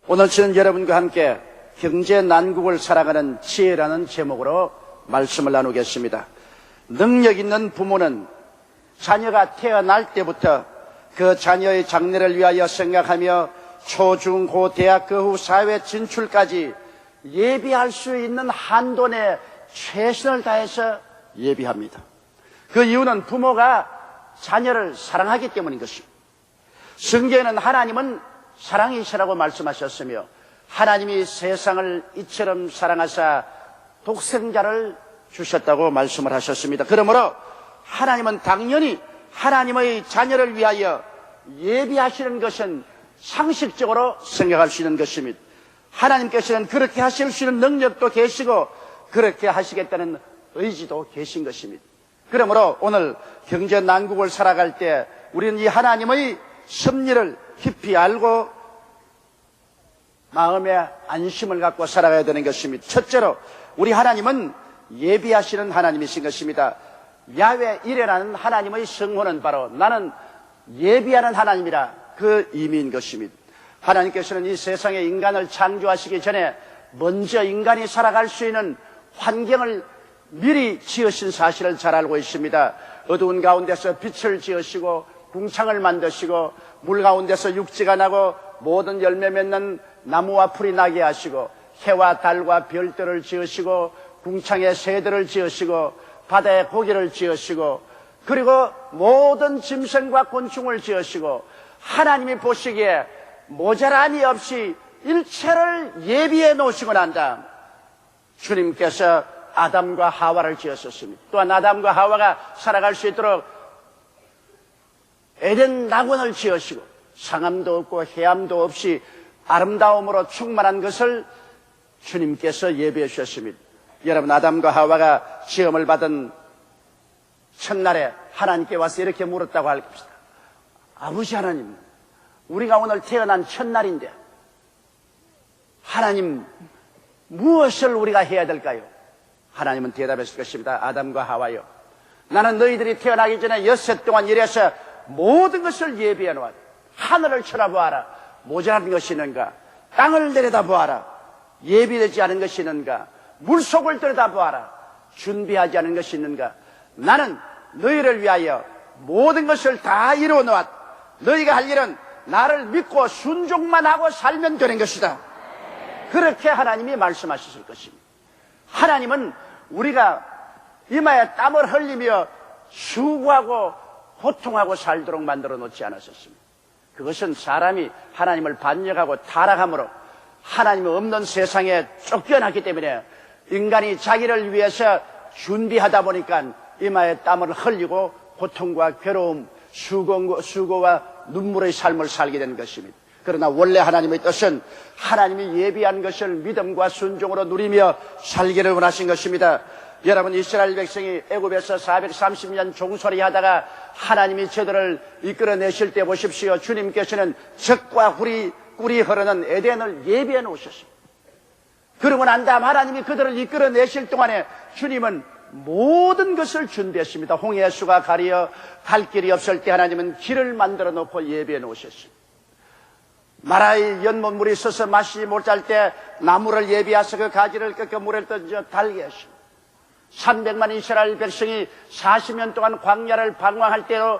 오늘 저는 여러분과 함께 경제 난국을 살아가는 지혜라는 제목으로 말씀을 나누겠습니다. 능력 있는 부모는 자녀가 태어날 때부터 그 자녀의 장래를 위하여 생각하며 초, 중, 고, 대학 그 후 사회 진출까지 예비할 수 있는 한도 내 최선을 다해서 예비합니다. 그 이유는 부모가 자녀를 사랑하기 때문인 것입니다. 성경에는 하나님은 사랑이시라고 말씀하셨으며 하나님이 세상을 이처럼 사랑하사 독생자를 주셨다고 말씀을 하셨습니다. 그러므로 하나님은 당연히 하나님의 자녀를 위하여 예비하시는 것은 상식적으로 생각할 수 있는 것입니다. 하나님께서는 그렇게 하실 수 있는 능력도 계시고 그렇게 하시겠다는 의지도 계신 것입니다. 그러므로 오늘 경제 난국을 살아갈 때 우리는 이 하나님의 섭리를 깊이 알고 마음에 안심을 갖고 살아가야 되는 것입니다. 첫째로 우리 하나님은 예비하시는 하나님이신 것입니다. 야훼 이레라는 하나님의 성호는 바로 나는 예비하는 하나님이라 그 의미인 것입니다. 하나님께서는 이 세상에 인간을 창조하시기 전에 먼저 인간이 살아갈 수 있는 환경을 미리 지으신 사실을 잘 알고 있습니다. 어두운 가운데서 빛을 지으시고 궁창을 만드시고 물 가운데서 육지가 나고 모든 열매 맺는 나무와 풀이 나게 하시고 해와 달과 별들을 지으시고 궁창에 새들을 지으시고 바다에 고기를 지으시고 그리고 모든 짐승과 곤충을 지으시고 하나님이 보시기에 모자람이 없이 일체를 예비해 놓으시고 난 다음 주님께서 아담과 하와를 지었었습니다. 또한 아담과 하와가 살아갈 수 있도록 에덴 낙원을 지으시고 상함도 없고 해함도 없이 아름다움으로 충만한 것을 주님께서 예비해 주셨습니다. 여러분, 아담과 하와가 시험을 받은 첫날에 하나님께 와서 이렇게 물었다고 할 겁니다. 아버지 하나님, 우리가 오늘 태어난 첫날인데 하나님 무엇을 우리가 해야 될까요? 하나님은 대답했을 것입니다. 아담과 하와요, 나는 너희들이 태어나기 전에 6해 동안 일해서 모든 것을 예비해 놓았다. 하늘을 쳐다보아라. 모자란 것이 있는가? 땅을 내려다보아라. 예비되지 않은 것이 있는가? 물속을 들여다보아라. 준비하지 않은 것이 있는가? 나는 너희를 위하여 모든 것을 다 이루어 놓았다. 너희가 할 일은 나를 믿고 순종만 하고 살면 되는 것이다. 그렇게 하나님이 말씀하셨을 것입니다. 하나님은 우리가 이마에 땀을 흘리며 수고하고 고통하고 살도록 만들어 놓지 않았었습니다. 그것은 사람이 하나님을 반역하고 타락함으로 하나님이 없는 세상에 쫓겨났기 때문에 인간이 자기를 위해서 준비하다 보니까 이마에 땀을 흘리고 고통과 괴로움, 수고와 눈물의 삶을 살게 된 것입니다. 그러나 원래 하나님의 뜻은 하나님이 예비한 것을 믿음과 순종으로 누리며 살기를 원하신 것입니다. 여러분, 이스라엘 백성이 애굽에서 430년 종살이 하다가 하나님이 저들을 이끌어내실 때 보십시오. 주님께서는 젖과 꿀이 흐르는 에덴을 예비해 놓으셨습니다. 그러고 난 다음 하나님이 그들을 이끌어내실 동안에 주님은 모든 것을 준비했습니다. 홍해수가 가리어 갈 길이 없을 때 하나님은 길을 만들어 놓고 예비해 놓으셨습니다. 마라의 연못물이 있어서 마시지 못할 때 나무를 예비해서 그 가지를 꺾어 물에 던져 달게 하십니다. 300만 이스라엘 백성이 40년 동안 광야를 방황할 때로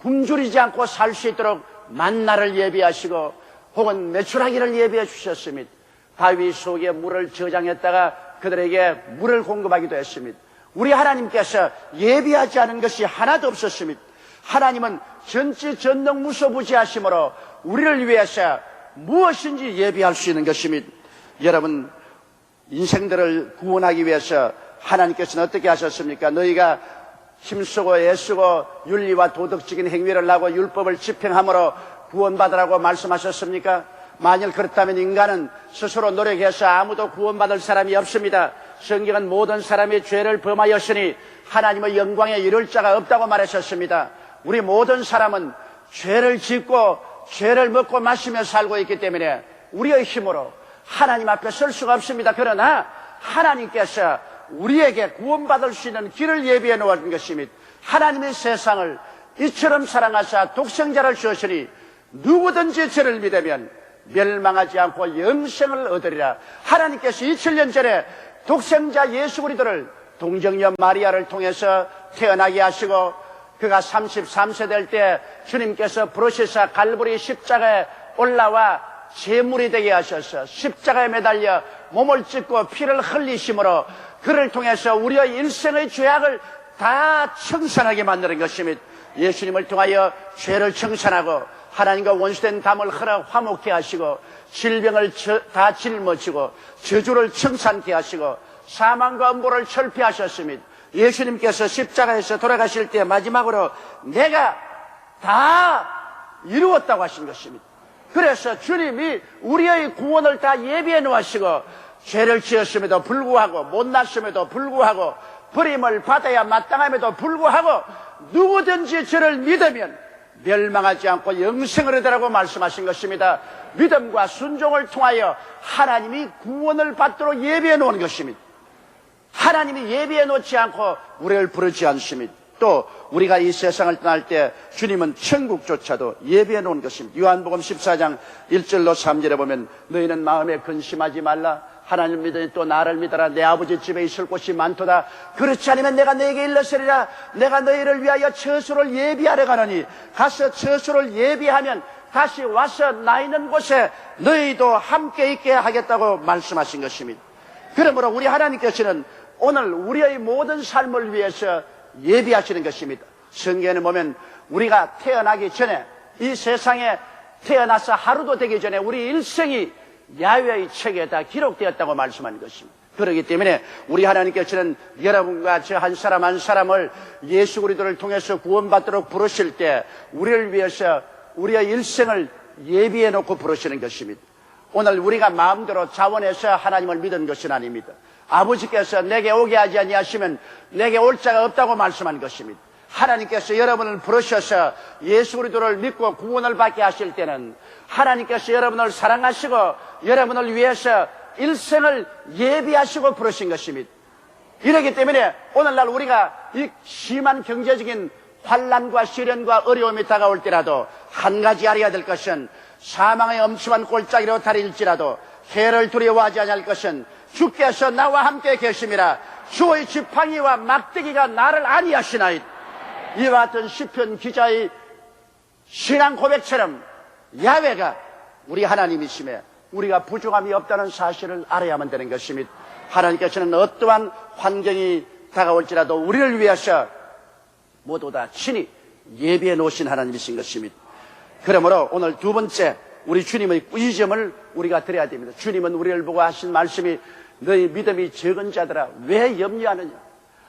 굶주리지 않고 살 수 있도록 만나를 예비하시고 혹은 메추라기를 예비해 주셨습니다. 바위 속에 물을 저장했다가 그들에게 물을 공급하기도 했습니다. 우리 하나님께서 예비하지 않은 것이 하나도 없었습니다. 하나님은 전지전능무소부지하심으로 우리를 위해서 무엇인지 예비할 수 있는 것입니다. 여러분, 인생들을 구원하기 위해서 하나님께서는 어떻게 하셨습니까? 너희가 힘쓰고 애쓰고 윤리와 도덕적인 행위를 하고 율법을 집행함으로 구원받으라고 말씀하셨습니까? 만일 그렇다면 인간은 스스로 노력해서 아무도 구원받을 사람이 없습니다. 성경은 모든 사람이 죄를 범하였으니 하나님의 영광에 이를 자가 없다고 말하셨습니다. 우리 모든 사람은 죄를 짓고 죄를 먹고 마시며 살고 있기 때문에 우리의 힘으로 하나님 앞에 설 수가 없습니다. 그러나 하나님께서 우리에게 구원받을 수 있는 길을 예비해 놓은 것입니다. 하나님의 세상을 이처럼 사랑하사 독생자를 주시니 누구든지 저를 믿으면 멸망하지 않고 영생을 얻으리라. 하나님께서 2000년 전에 독생자 예수 그리스도를 동정녀 마리아를 통해서 태어나게 하시고, 그가 33세 될 때 주님께서 부르시사 갈보리 십자가에 올라와 제물이 되게 하셔서 십자가에 매달려 몸을 찢고 피를 흘리심으로 그를 통해서 우리의 일생의 죄악을 다 청산하게 만드는 것입니다. 예수님을 통하여 죄를 청산하고 하나님과 원수된 담을 헐어 화목케 하시고 질병을 다 짊어지고 저주를 청산케 하시고 사망과 음보를 철폐하셨습니다. 예수님께서 십자가에서 돌아가실 때 마지막으로 내가 다 이루었다고 하신 것입니다. 그래서 주님이 우리의 구원을 다 예비해 놓으시고 죄를 지었음에도 불구하고 못났음에도 불구하고 버림을 받아야 마땅함에도 불구하고 누구든지 저를 믿으면 멸망하지 않고 영생을 얻으라고 말씀하신 것입니다. 믿음과 순종을 통하여 하나님이 구원을 받도록 예비해 놓은 것입니다. 하나님이 예비해 놓지 않고 우리를 부르지 않습니다. 또 우리가 이 세상을 떠날 때 주님은 천국조차도 예비해 놓은 것입니다. 요한복음 14장 1절로 3절에 보면 너희는 마음에 근심하지 말라. 하나님 믿으니 또 나를 믿어라. 내 아버지 집에 있을 곳이 많도다. 그렇지 않으면 내가 너에게 일렀으리라. 내가 너희를 위하여 처소를 예비하러 가노니 가서 처소를 예비하면 다시 와서 나 있는 곳에 너희도 함께 있게 하겠다고 말씀하신 것입니다. 그러므로 우리 하나님께서는 오늘 우리의 모든 삶을 위해서 예비하시는 것입니다. 성경에는 보면 우리가 태어나기 전에 이 세상에 태어나서 하루도 되기 전에 우리 일생이 야훼의 책에 다 기록되었다고 말씀하는 것입니다. 그렇기 때문에 우리 하나님께서는 여러분과 저 한 사람 한 사람을 예수 그리스도를 통해서 구원받도록 부르실 때 우리를 위해서 우리의 일생을 예비해 놓고 부르시는 것입니다. 오늘 우리가 마음대로 자원해서 하나님을 믿은 것은 아닙니다. 아버지께서 내게 오게 하지 아니하시면 내게 올 자가 없다고 말씀한 것입니다. 하나님께서 여러분을 부르셔서 예수 그리스도를 믿고 구원을 받게 하실 때는 하나님께서 여러분을 사랑하시고 여러분을 위해서 일생을 예비하시고 부르신 것입니다. 이렇기 때문에 오늘날 우리가 이 심한 경제적인 환난과 시련과 어려움이 다가올 때라도 한 가지 알아야 될 것은 사망의 엄침한 골짜기로 다릴지라도 해를 두려워하지 아니할 것은 주께서 나와 함께 계심이라. 주의 지팡이와 막대기가 나를 안위하시나이다. 이와 같은 시편 기자의 신앙 고백처럼 야훼가 우리 하나님이심에 우리가 부족함이 없다는 사실을 알아야만 되는 것입니다. 하나님께서는 어떠한 환경이 다가올지라도 우리를 위해서 모두 다 친히 예비해 놓으신 하나님이신 것입니다. 그러므로 오늘 두 번째 우리 주님의 이 점을 우리가 드려야 됩니다. 주님은 우리를 보고 하신 말씀이 너희 믿음이 적은 자들아 왜 염려하느냐.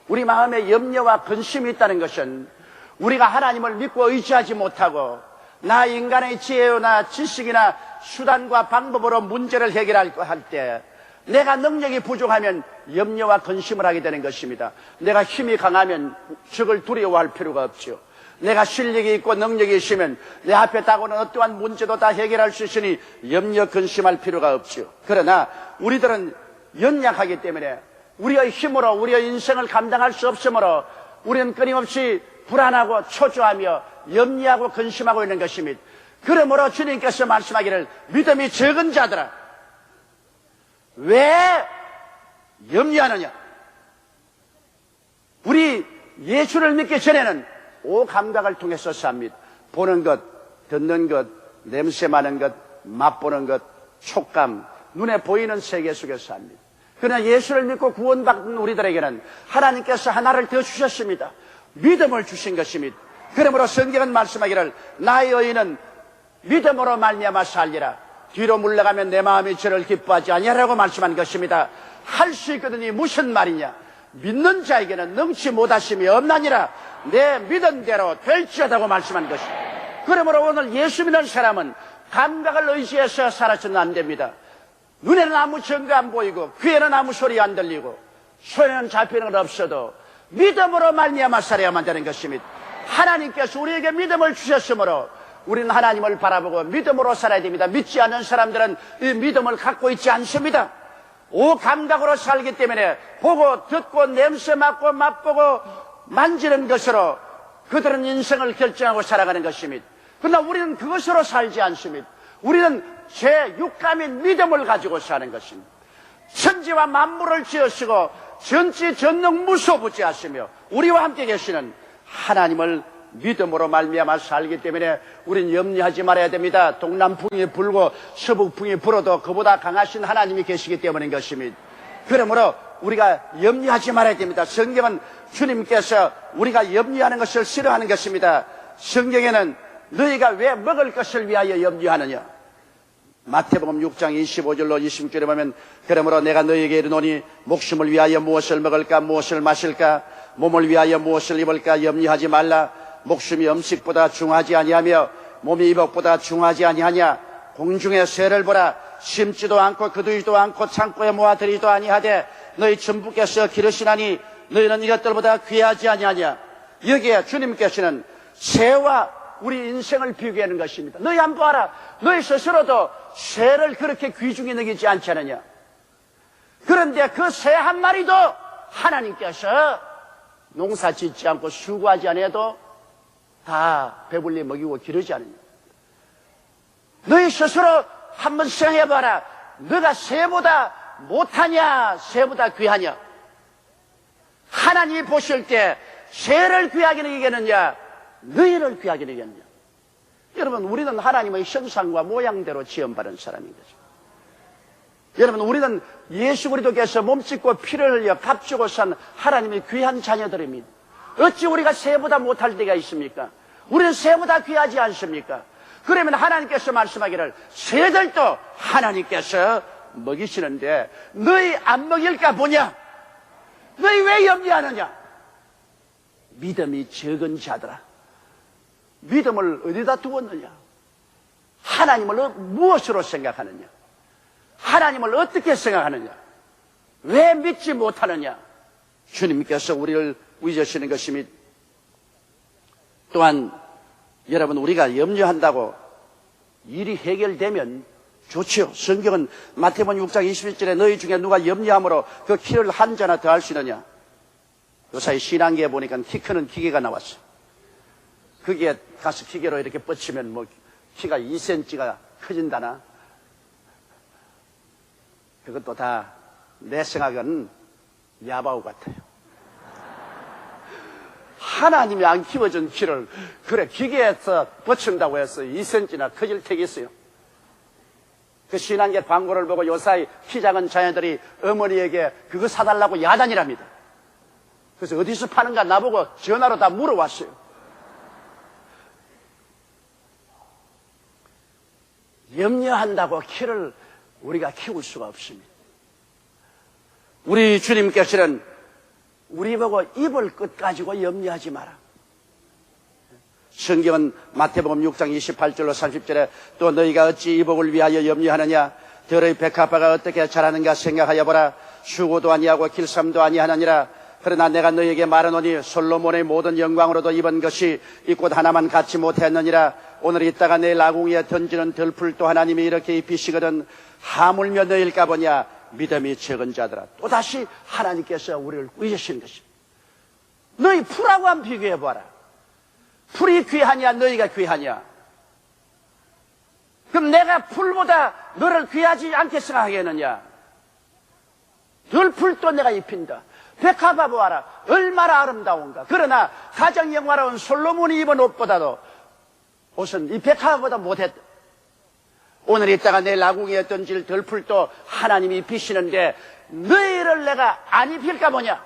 우리 마음에 염려와 근심이 있다는 것은 우리가 하나님을 믿고 의지하지 못하고 나 인간의 지혜나 지식이나 수단과 방법으로 문제를 해결할 때 내가 능력이 부족하면 염려와 근심을 하게 되는 것입니다. 내가 힘이 강하면 적을 두려워할 필요가 없죠. 내가 실력이 있고 능력이 있으면 내 앞에 다가오는 어떠한 문제도 다 해결할 수 있으니 염려 근심할 필요가 없죠. 그러나 우리들은 연약하기 때문에 우리의 힘으로 우리의 인생을 감당할 수 없으므로 우리는 끊임없이 불안하고 초조하며 염려하고 근심하고 있는 것입니다. 그러므로 주님께서 말씀하기를 믿음이 적은 자들아 왜 염려하느냐. 우리 예수를 믿기 전에는 오감각을 통해서 삽니다. 보는 것, 듣는 것, 냄새 맡는 것, 맛보는 것, 촉감, 눈에 보이는 세계 속에서 삽니다. 그러나 예수를 믿고 구원받은 우리들에게는 하나님께서 하나를 더 주셨습니다. 믿음을 주신 것입니다. 그러므로 성경은 말씀하기를 나의 의인은 믿음으로 말미암아 살리라. 뒤로 물러가면 내 마음이 저를 기뻐하지 아니하라고 말씀한 것입니다. 할 수 있거든이 무슨 말이냐. 믿는 자에게는 능치 못하심이 없나니라. 내 믿은 대로 될지어다고 말씀한 것입니다. 그러므로 오늘 예수 믿는 사람은 감각을 의지해서 살아서는 안 됩니다. 눈에는 아무 증거 안 보이고 귀에는 아무 소리 안 들리고 손에는 잡히는 건 없어도 믿음으로 말미암아 살아야만 되는 것입니다. 하나님께서 우리에게 믿음을 주셨으므로 우리는 하나님을 바라보고 믿음으로 살아야 됩니다. 믿지 않는 사람들은 이 믿음을 갖고 있지 않습니다. 오감각으로 살기 때문에 보고 듣고 냄새 맡고 맛보고 만지는 것으로 그들은 인생을 결정하고 살아가는 것입니다. 그러나 우리는 그것으로 살지 않습니다. 우리는 제6감인 믿음을 가지고 사는 것입니다. 천지와 만물을 지으시고 전지 전능 무소부지하시며 우리와 함께 계시는 하나님을 믿음으로 말미암아 살기 때문에 우린 염려하지 말아야 됩니다. 동남풍이 불고 서북풍이 불어도 그보다 강하신 하나님이 계시기 때문인 것입니다. 그러므로 우리가 염려하지 말아야 됩니다. 성경은 주님께서 우리가 염려하는 것을 싫어하는 것입니다. 성경에는 너희가 왜 먹을 것을 위하여 염려하느냐, 마태복음 6장 25절로 26절에 보면 그러므로 내가 너희에게 이르노니 목숨을 위하여 무엇을 먹을까 무엇을 마실까 몸을 위하여 무엇을 입을까 염려하지 말라. 목숨이 음식보다 중하지 아니하며 몸이 이복보다 중하지 아니하냐. 공중의 새를 보라. 심지도 않고 거두지도 않고 창고에 모아들이도 아니하되 너희 천부께서 기르시나니 너희는 이것들보다 귀하지 아니하냐. 여기에 주님께서는 새와 우리 인생을 비교하는 것입니다. 너희 한번 봐라. 너희 스스로도 새를 그렇게 귀중히 여기지 않지 않느냐. 그런데 그 새 한 마리도 하나님께서 농사 짓지 않고 수고하지 않아도 다 배불리 먹이고 기르지 않느냐. 너희 스스로 한번 생각해봐라. 너가 새보다 못하냐 새보다 귀하냐. 하나님이 보실 때 새를 귀하게 여기겠느냐 너희를 귀하게 여기겠느냐. 여러분, 우리는 하나님의 형상과 모양대로 지음받은 사람인 거죠. 여러분, 우리는 예수 그리스도께서 몸짓고 피를 흘려 값주고 산 하나님의 귀한 자녀들입니다. 어찌 우리가 새보다 못할 때가 있습니까? 우리는 새보다 귀하지 않습니까? 그러면 하나님께서 말씀하기를 새들도 하나님께서 먹이시는데 너희 안 먹일까 보냐? 너희 왜 염려하느냐? 믿음이 적은 자들아, 믿음을 어디다 두었느냐? 하나님을 무엇으로 생각하느냐? 하나님을 어떻게 생각하느냐? 왜 믿지 못하느냐? 주님께서 우리를 위저시는 것입니다. 또한 여러분, 우리가 염려한다고 일이 해결되면 좋지요. 성경은 마태복음 6장 21절에 너희 중에 누가 염려함으로 그 키를 한 자나 더 할 수 있느냐. 요사이 신앙기에 보니까 키 크는 기계가 나왔어. 거기에 가서 기계로 이렇게 뻗치면 뭐 키가 2cm가 커진다나. 그것도 다 내 생각은 야바오 같아요. 하나님이 안 키워준 키를 그래 기계에서 뻗친다고 해서 2cm나 커질 테겠어요. 그 신앙계 광고를 보고 요사이 키 작은 자녀들이 어머니에게 그거 사달라고 야단이랍니다. 그래서 어디서 파는가 나보고 전화로 다 물어왔어요. 염려한다고 키를 우리가 키울 수가 없습니다. 우리 주님께서는 우리 보고 입을 것 가지고 염려하지 마라. 성경은 마태복음 6장 28절로 30절에 또 너희가 어찌 이복을 위하여 염려하느냐. 들의 백합화가 어떻게 자라는가 생각하여 보라. 수고도 아니하고 길쌈도 아니하느니라. 그러나 내가 너희에게 말하노니 솔로몬의 모든 영광으로도 입은 것이 이 꽃 하나만 갖지 못했느니라. 오늘 있다가 내일 아궁이에 던지는 들풀도 하나님이 이렇게 입히시거든 하물며 너희일까 보냐. 믿음이 적은 자들아. 또다시 하나님께서 우리를 위하시는 것입니다. 너희 풀하고 한번 비교해봐라. 풀이 귀하냐 너희가 귀하냐. 그럼 내가 풀보다 너를 귀하지 않게 생각하겠느냐. 들풀도 내가 입힌다. 백합화 보아라. 얼마나 아름다운가. 그러나 가장 영화로운 솔로몬이 입은 옷보다도 옷은 이 백합화보다 못했다. 오늘 있다가 내일 아궁이에 던질 들풀도 하나님이 입히시는데 너희를 내가 안 입힐까 보냐.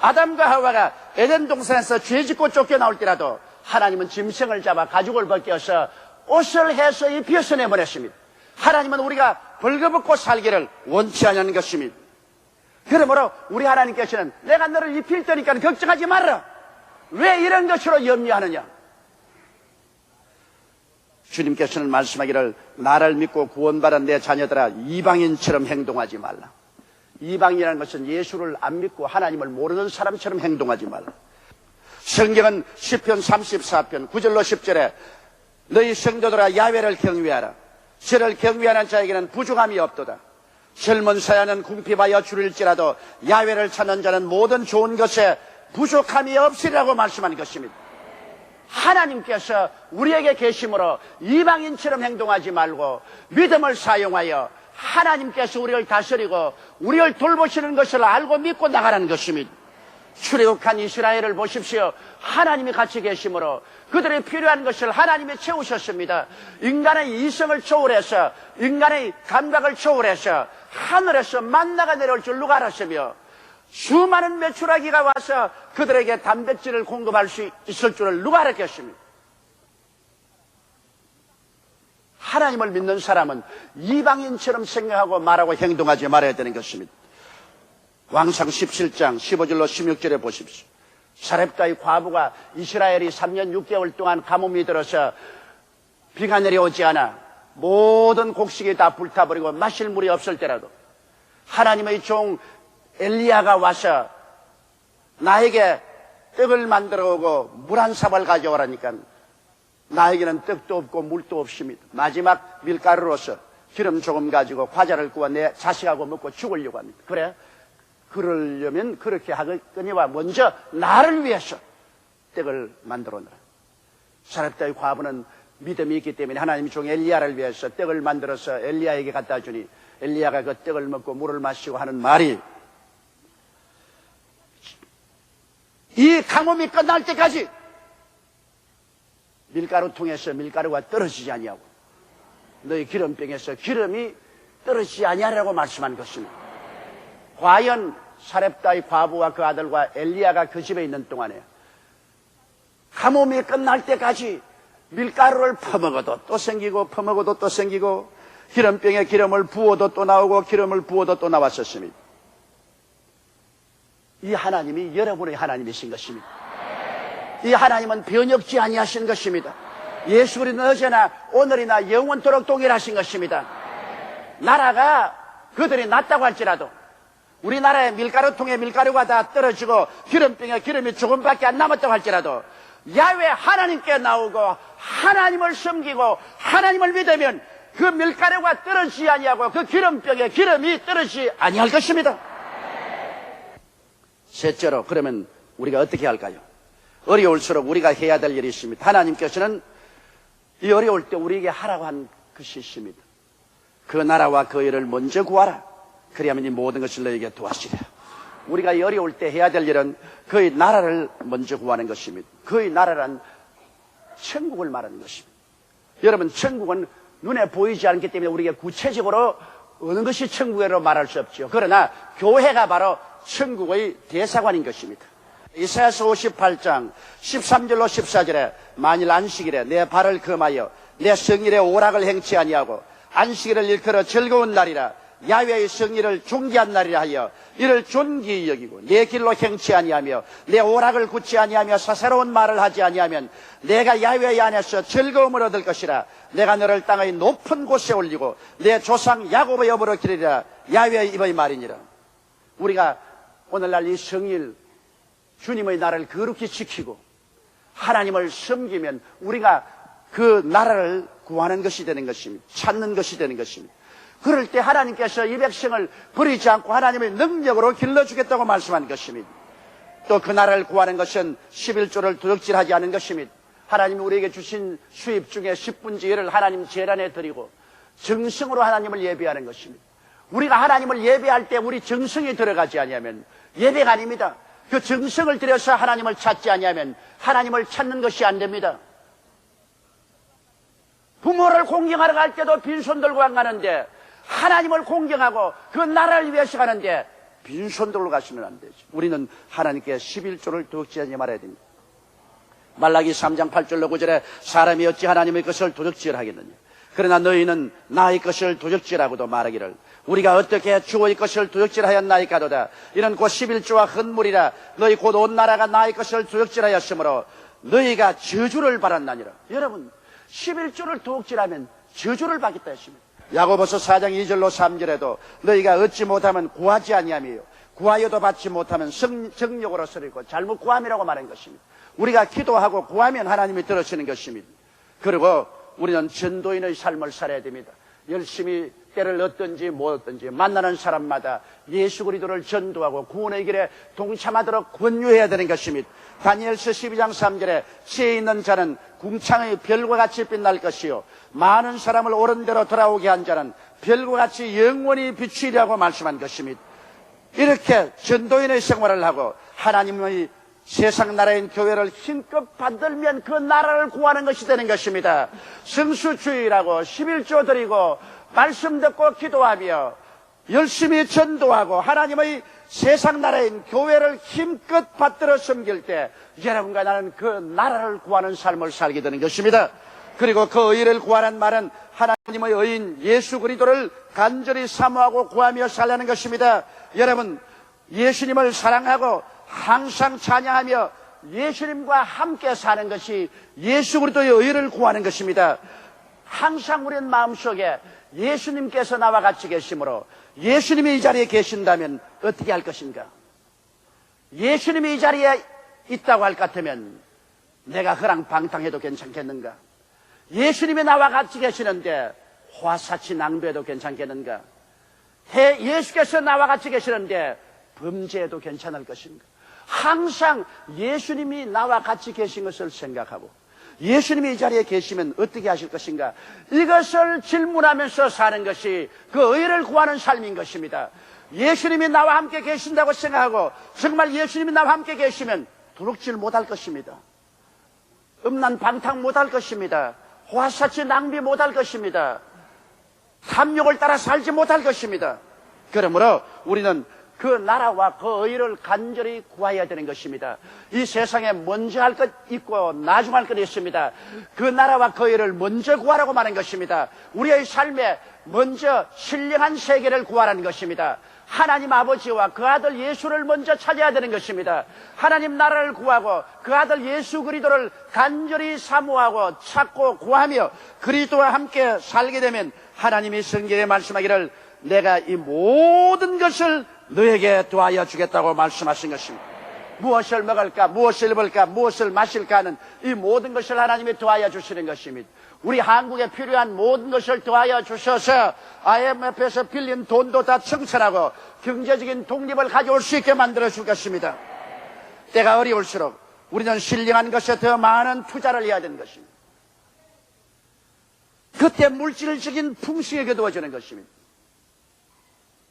아담과 하와가 에덴 동산에서 죄짓고 쫓겨나올 때라도 하나님은 짐승을 잡아 가죽을 벗겨서 옷을 해서 입혀서 내보냈습니다. 하나님은 우리가 벌거벗고 살기를 원치 않는 것입니다. 그러므로 우리 하나님께서는 내가 너를 입힐 테니까 걱정하지 말아라. 왜 이런 것으로 염려하느냐. 주님께서는 말씀하기를 나를 믿고 구원받은 내 자녀들아 이방인처럼 행동하지 말라. 이방인이라는 것은 예수를 안 믿고 하나님을 모르는 사람처럼 행동하지 말라. 성경은 시편 34편 9절로 10절에 너희 성도들아 야훼를 경외하라. 저를 경외하는 자에게는 부족함이 없도다. 젊은 사야는 궁핍하여 줄일지라도 야훼를 찾는 자는 모든 좋은 것에 부족함이 없으리라고 말씀하는 것입니다. 하나님께서 우리에게 계심으로 이방인처럼 행동하지 말고 믿음을 사용하여 하나님께서 우리를 다스리고 우리를 돌보시는 것을 알고 믿고 나가라는 것입니다. 출애굽한 이스라엘을 보십시오. 하나님이 같이 계심으로 그들이 필요한 것을 하나님이 채우셨습니다. 인간의 이성을 초월해서, 인간의 감각을 초월해서 하늘에서 만나가 내려올 줄 누가 알았으며, 수많은 메추라기가 와서 그들에게 단백질을 공급할 수 있을 줄을 누가 알았겠습니까? 하나님을 믿는 사람은 이방인처럼 생각하고 말하고 행동하지 말아야 되는 것입니다. 왕상 17장 15절로 16절에 보십시오. 사렙다의 과부가 이스라엘이 3년 6개월 동안 가뭄이 들어서 비가 내려오지 않아 모든 곡식이 다 불타버리고 마실 물이 없을 때라도 하나님의 종 엘리야가 와서 나에게 떡을 만들어 오고 물 한 사발 가져오라니까 나에게는 떡도 없고 물도 없습니다. 마지막 밀가루로서 기름 조금 가지고 과자를 구워 내 자식하고 먹고 죽으려고 합니다. 그래? 그러려면 그렇게 하거니와 먼저 나를 위해서 떡을 만들어 오너라. 사렙다의 과부는 믿음이 있기 때문에 하나님 종 엘리야를 위해서 떡을 만들어서 엘리야에게 갖다 주니 엘리야가 그 떡을 먹고 물을 마시고 하는 말이, 이 가뭄이 끝날 때까지 밀가루 통에서 밀가루가 떨어지지 아니하고 너희 기름병에서 기름이 떨어지지 아니하라고 말씀한 것입니다. 과연 사렙다의 과부와 그 아들과 엘리야가 그 집에 있는 동안에 가뭄이 끝날 때까지 밀가루를 퍼먹어도 또 생기고 퍼먹어도 또 생기고 기름병에 기름을 부어도 또 나오고 기름을 부어도 또 나왔었습니다. 이 하나님이 여러분의 하나님이신 것입니다. 이 하나님은 변혁지 아니하신 것입니다. 예수 그리스도는 어제나 오늘이나 영원토록 동일하신 것입니다. 나라가 그들이 낮다고 할지라도 우리나라의 밀가루통에 밀가루가 다 떨어지고 기름병에 기름이 조금밖에 안 남았다고 할지라도 야훼 하나님께 나오고 하나님을 섬기고 하나님을 믿으면 그 밀가루가 떨어지지 아니하고 그 기름병에 기름이 떨어지지 아니할 것입니다. 셋째로, 그러면 우리가 어떻게 할까요? 어려울수록 우리가 해야 될 일이 있습니다. 하나님께서는 이 어려울 때 우리에게 하라고 한 것이 있습니다. 그 나라와 그 일을 먼저 구하라. 그리하면 이 모든 것을 너에게 도와주리라. 우리가 이 어려울 때 해야 될 일은 그의 나라를 먼저 구하는 것입니다. 그의 나라란 천국을 말하는 것입니다. 여러분, 천국은 눈에 보이지 않기 때문에 우리에게 구체적으로 어느 것이 천국이라고 말할 수 없죠. 그러나 교회가 바로 천국의 대사관인 것입니다. 이사야서 58장 13절로 14절에 만일 안식일에 내 발을 금하여 내 성일에 오락을 행치 아니하고 안식일을 일컬어 즐거운 날이라 야훼의 성일을 존귀한 날이라 하여 이를 존귀히 여기고 내 길로 행치 아니하며 내 오락을 굳지 아니하며 사사로운 말을 하지 아니하면 내가 야훼의 안에서 즐거움을 얻을 것이라. 내가 너를 땅의 높은 곳에 올리고 내 조상 야곱의 업으로 기르리라. 야훼의 입의 말이니라. 우리가 오늘날 이 성일 주님의 나라를 거룩히 지키고 하나님을 섬기면 우리가 그 나라를 구하는 것이 되는 것입니다. 찾는 것이 되는 것입니다. 그럴 때 하나님께서 이 백성을 버리지 않고 하나님의 능력으로 길러주겠다고 말씀한 것입니다. 또 그 나라를 구하는 것은 11조를 도적질하지 않은 것입니다. 하나님이 우리에게 주신 수입 중에 10분의 1을 하나님 제단에 드리고 정성으로 하나님을 예배하는 것입니다. 우리가 하나님을 예배할 때 우리 정성이 들어가지 아니하면 예배가 아닙니다. 그 정성을 들여서 하나님을 찾지 아니하면 하나님을 찾는 것이 안 됩니다. 부모를 공경하러 갈 때도 빈손 들고 안 가는데 하나님을 공경하고 그 나라를 위해서 가는데 빈손 들고 가시면 안 되죠. 우리는 하나님께 11조를 도둑질하지 말아야 됩니다. 말라기 3장 8절로 9절에 사람이 어찌 하나님의 것을 도둑질하겠느냐. 그러나 너희는 나의 것을 도둑질하고도 말하기를 우리가 어떻게 주의 것을 도둑질하였나이까도다. 이는 곧 11조와 헌물이라. 너희 곧 온 나라가 나의 것을 도둑질하였으므로 너희가 저주를 받았나니라. 여러분, 11조를 도둑질하면 저주를 받겠다 했습니다. 야고보서 4장 2절로 3절에도 너희가 얻지 못하면 구하지 아니하며 구하여도 받지 못하면 정욕으로 서리고 잘못 구함이라고 말한 것입니다. 우리가 기도하고 구하면 하나님이 들으시는 것입니다. 그리고 우리는 전도인의 삶을 살아야 됩니다. 열심히 때를 얻든지 못 얻든지 만나는 사람마다 예수 그리스도를 전도하고 구원의 길에 동참하도록 권유해야 되는 것입니다. 다니엘서 12장 3절에 지혜 있는 자는 궁창의 별과 같이 빛날 것이요 많은 사람을 옳은 대로 돌아오게 한 자는 별과 같이 영원히 비추리라고 말씀한 것입니다. 이렇게 전도인의 생활을 하고 하나님의 세상 나라인 교회를 힘껏 받들면 그 나라를 구하는 것이 되는 것입니다. 성수주의라고 11조 드리고 말씀 듣고 기도하며 열심히 전도하고 하나님의 세상 나라인 교회를 힘껏 받들어 섬길 때 여러분과 나는 그 나라를 구하는 삶을 살게 되는 것입니다. 그리고 그 의를 구하는 말은 하나님의 의인 예수 그리스도를 간절히 사모하고 구하며 살라는 것입니다. 여러분, 예수님을 사랑하고 항상 찬양하며 예수님과 함께 사는 것이 예수 그리스도의 의를 구하는 것입니다. 항상 우리는 마음속에 예수님께서 나와 같이 계시므로 예수님이 이 자리에 계신다면 어떻게 할 것인가? 예수님이 이 자리에 있다고 할 것 같으면 내가 허랑방탕해도 괜찮겠는가? 예수님이 나와 같이 계시는데 화사치 낭비해도 괜찮겠는가? 예수께서 나와 같이 계시는데 범죄해도 괜찮을 것인가? 항상 예수님이 나와 같이 계신 것을 생각하고 예수님이 이 자리에 계시면 어떻게 하실 것인가? 이것을 질문하면서 사는 것이 그 의를 구하는 삶인 것입니다. 예수님이 나와 함께 계신다고 생각하고 정말 예수님이 나와 함께 계시면 도둑질 못할 것입니다. 음란 방탕 못할 것입니다. 화사치 낭비 못할 것입니다. 탐욕을 따라 살지 못할 것입니다. 그러므로 우리는 그 나라와 그 의를 간절히 구해야 되는 것입니다. 이 세상에 먼저 할 것 있고 나중 할 것 있습니다. 그 나라와 그 의를 먼저 구하라고 말한 것입니다. 우리의 삶에 먼저 신령한 세계를 구하라는 것입니다. 하나님 아버지와 그 아들 예수를 먼저 찾아야 되는 것입니다. 하나님 나라를 구하고 그 아들 예수 그리스도를 간절히 사모하고 찾고 구하며 그리스도와 함께 살게 되면 하나님이 성경에 말씀하기를 내가 이 모든 것을 너에게 도와여 주겠다고 말씀하신 것입니다. 무엇을 먹을까, 무엇을 입을까, 무엇을 마실까 하는 이 모든 것을 하나님이 도와여 주시는 것입니다. 우리 한국에 필요한 모든 것을 도와여 주셔서 IMF에서 빌린 돈도 다 청산하고 경제적인 독립을 가져올 수 있게 만들어 줄 것입니다. 때가 어려울수록 우리는 신령한 것에 더 많은 투자를 해야 되는 것입니다. 그때 물질적인 풍성이 거두어지는 것입니다.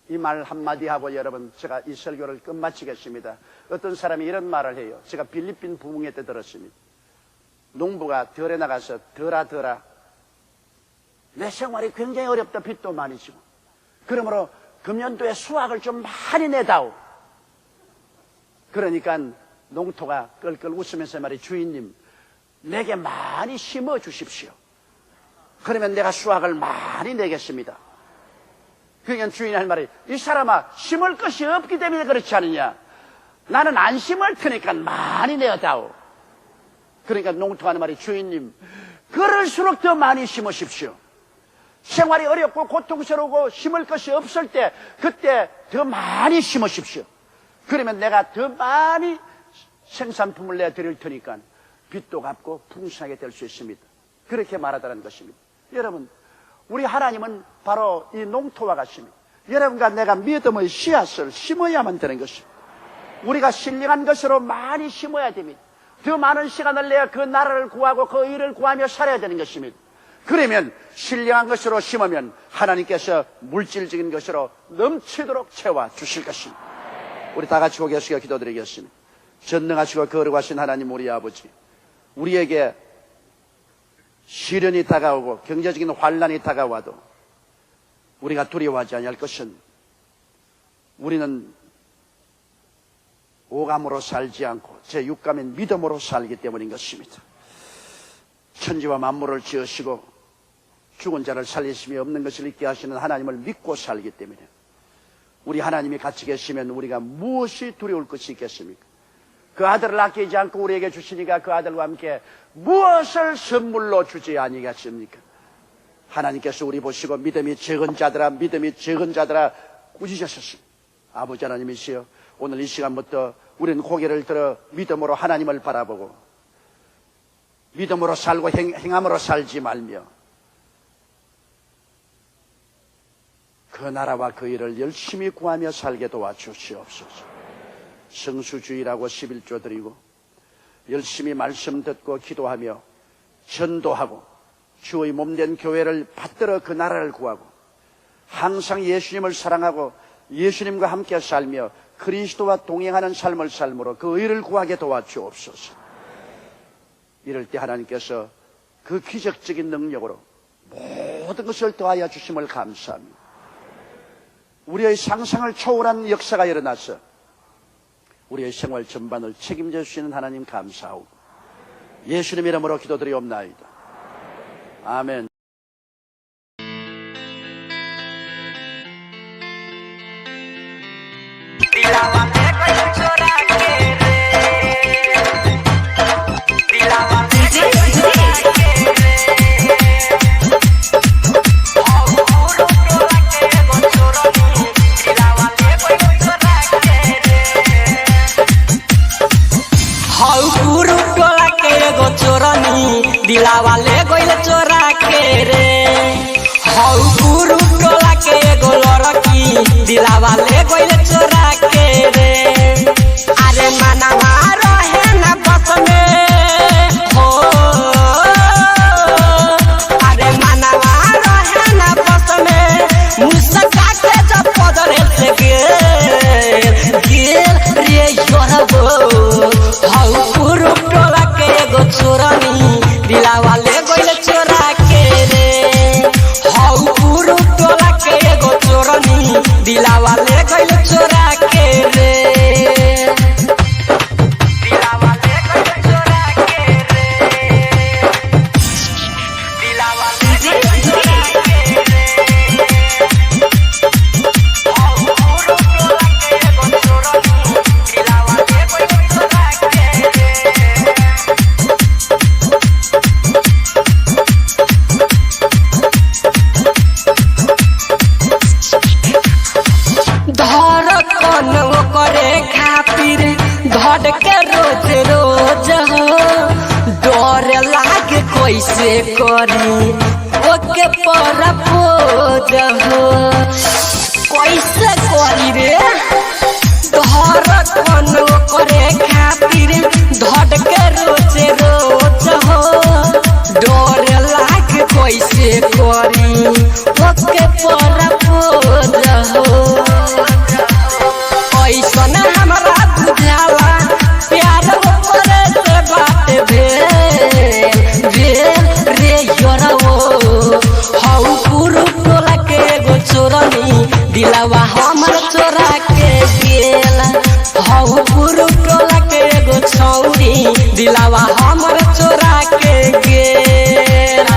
이 말 한마디 하고 여러분 제가 이 설교를 끝마치겠습니다. 어떤 사람이 이런 말을 해요. 제가 필리핀 부흥회 때 들었습니다. 농부가 덜에 나가서 덜아 내 생활이 굉장히 어렵다. 빚도 많이 지고 그러므로 금년도에 수확을 좀 많이 내다오. 그러니까 농토가 끌끌 웃으면서 말이 주인님 내게 많이 심어 주십시오. 그러면 내가 수확을 많이 내겠습니다. 그러니까 주인이 할 말이 이 사람아 심을 것이 없기 때문에 그렇지 않느냐. 나는 안 심을 테니까 많이 내어다오. 그러니까 농토가 하는 말이 주인님 그럴수록 더 많이 심으십시오. 생활이 어렵고 고통스러우고 심을 것이 없을 때 그때 더 많이 심으십시오. 그러면 내가 더 많이 생산품을 내드릴 테니까 빚도 갚고 풍성하게 될 수 있습니다. 그렇게 말하다는 것입니다. 여러분 우리 하나님은 바로 이 농토와 같습니다. 여러분과 내가 믿음의 씨앗을 심어야만 되는 것입니다. 우리가 신령한 것으로 많이 심어야 됩니다. 더 많은 시간을 내어 그 나라를 구하고 그 의를 구하며 살아야 되는 것입니다. 그러면 신령한 것으로 심으면 하나님께서 물질적인 것으로 넘치도록 채워 주실 것입니다. 우리 다 같이 고개 숙여 기도드리겠습니다. 전능하시고 거룩하신 하나님 우리 아버지, 우리에게 시련이 다가오고 경제적인 환란이 다가와도 우리가 두려워하지 아니할 것은 우리는 오감으로 살지 않고 제 육감인 믿음으로 살기 때문인 것입니다. 천지와 만물을 지으시고 죽은 자를 살리심이 없는 것을 있게 하시는 하나님을 믿고 살기 때문에 우리 하나님이 같이 계시면 우리가 무엇이 두려울 것이 있겠습니까? 그 아들을 아끼지 않고 우리에게 주시니까 그 아들과 함께 무엇을 선물로 주지 아니겠습니까? 하나님께서 우리 보시고 믿음이 적은 자들아 꾸짖으셨습니다. 아버지 하나님이시여, 오늘 이 시간부터 우리는 고개를 들어 믿음으로 하나님을 바라보고 믿음으로 살고 행함으로 살지 말며 그 나라와 그 일을 열심히 구하며 살게 도와주시옵소서. 성수주의라고 11조 드리고 열심히 말씀 듣고 기도하며 전도하고 주의 몸된 교회를 받들어 그 나라를 구하고 항상 예수님을 사랑하고 예수님과 함께 살며 그리스도와 동행하는 삶을 삶으로 그 의를 구하게 도와주옵소서. 이럴 때 하나님께서 그 기적적인 능력으로 모든 것을 더하여 주심을 감사합니다. 우리의 상상을 초월한 역사가 일어나서 우리의 생활 전반을 책임져 주시는 하나님 감사하고 예수님 이름으로 기도드리옵나이다. 아멘. दिलावा ले गइल चोरा के रे हौ गुरु टोला के एगो लड़की दिलावा ले गइल चोरा के रे अरे मनवा रहे ना बस में हो अरे मनवा रहे ना बस में मुस्का के जब पदरे से गिर रे योरबो हौ गुरु टोला के एगो चोरनी दिलावा ले गइल चोरा के रे हौ गुरु टोला के एगो चोरनी दिलावा ले गइल चोरा के रे दिलावा ले गइल चोरा के रे दिलावा ले गइल चोरा के रे हौ गुरु टोला के एगो चोरनी दिलावा ले गइल चोरा के रे करे खातिर धड़ के रोज रोज हो डर लागे कैसे करी ओके पर बोझ हो कैसे करी रे धड़ करे खातिर धड़ के रोज रोज हो डर लागे कैसे करी ओके पर बोझ हो ऐसन हमरा बुझाला प्यार करे से बात भेल रे योरवो हौ गुरु टोला के एगो चोरनी दिलावा हमर चोरा के गेल हौ गुरु टोला के एगो छौरी दिलावा हमर चोरा के गेल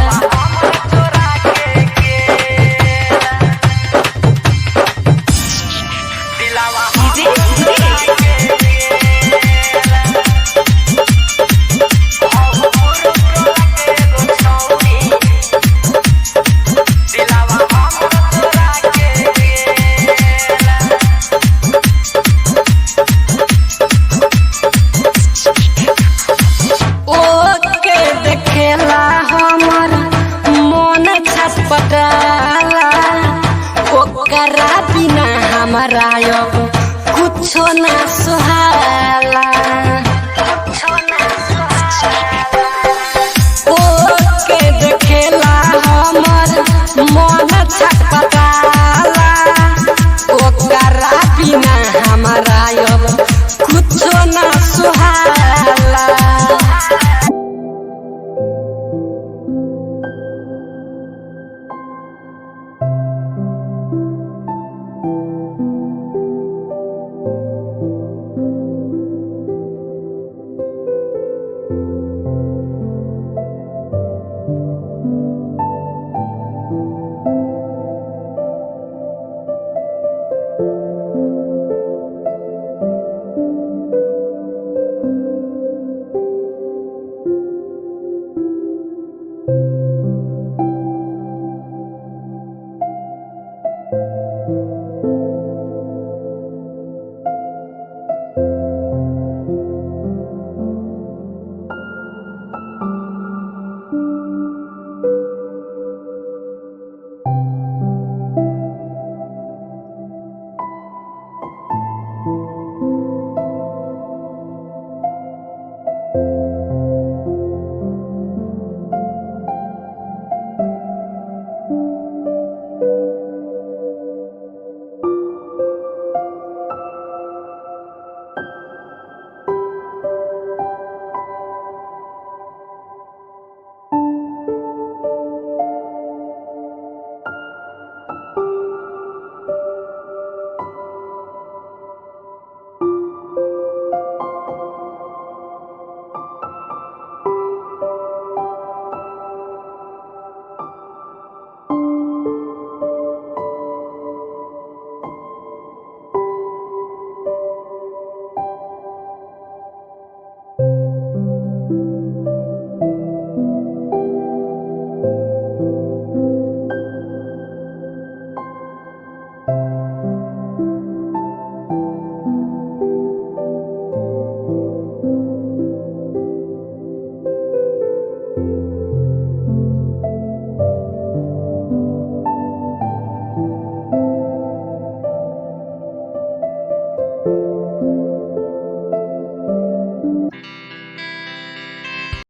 हमारा कुछो ना सुहाला ओके देखेला हमर मन छटपटाला ओकरा बिना हमारा कुछो ना सुहाला